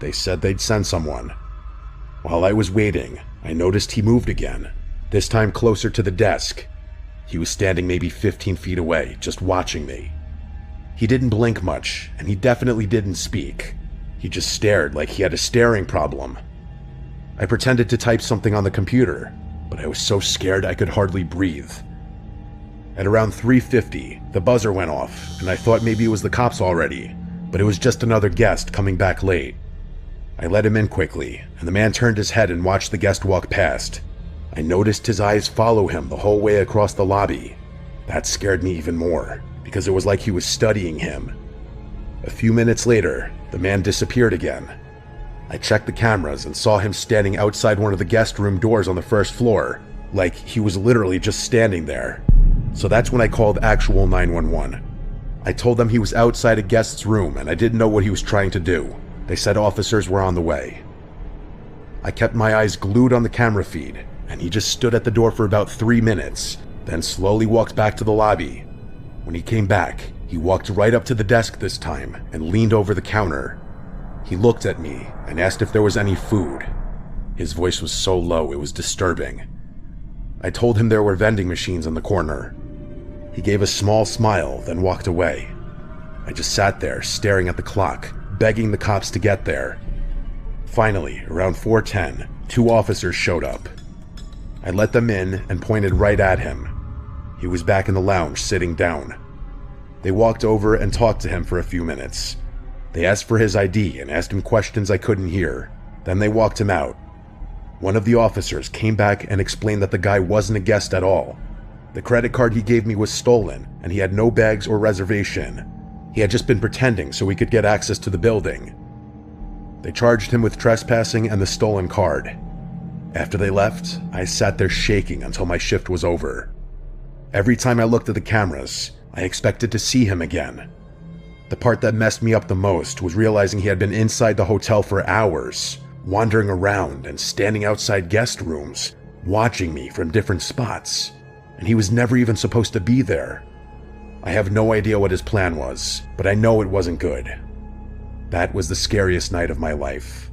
They said they'd send someone. While I was waiting, I noticed he moved again, this time closer to the desk. He was standing maybe 15 feet away, just watching me. He didn't blink much, and he definitely didn't speak. He just stared like he had a staring problem. I pretended to type something on the computer, but I was so scared I could hardly breathe. At around 3:50, the buzzer went off, and I thought maybe it was the cops already, but it was just another guest coming back late. I let him in quickly, and the man turned his head and watched the guest walk past. I noticed his eyes follow him the whole way across the lobby. That scared me even more, because it was like he was studying him. A few minutes later, the man disappeared again. I checked the cameras and saw him standing outside one of the guest room doors on the first floor, like he was literally just standing there. So that's when I called actual 911. I told them he was outside a guest's room and I didn't know what he was trying to do. They said officers were on the way. I kept my eyes glued on the camera feed, and he just stood at the door for about 3 minutes, then slowly walked back to the lobby. When he came back, he walked right up to the desk this time and leaned over the counter. He looked at me and asked if there was any food. His voice was so low it was disturbing. I told him there were vending machines in the corner. He gave a small smile, then walked away. I just sat there staring at the clock, begging the cops to get there. Finally, around 4:10, 2 officers showed up. I let them in and pointed right at him. He was back in the lounge, sitting down. They walked over and talked to him for a few minutes. They asked for his ID and asked him questions I couldn't hear. Then they walked him out. One of the officers came back and explained that the guy wasn't a guest at all. The credit card he gave me was stolen, and he had no bags or reservation. He had just been pretending so he could get access to the building. They charged him with trespassing and the stolen card. After they left, I sat there shaking until my shift was over. Every time I looked at the cameras, I expected to see him again. The part that messed me up the most was realizing he had been inside the hotel for hours, wandering around and standing outside guest rooms, watching me from different spots, and he was never even supposed to be there. I have no idea what his plan was, but I know it wasn't good. That was the scariest night of my life.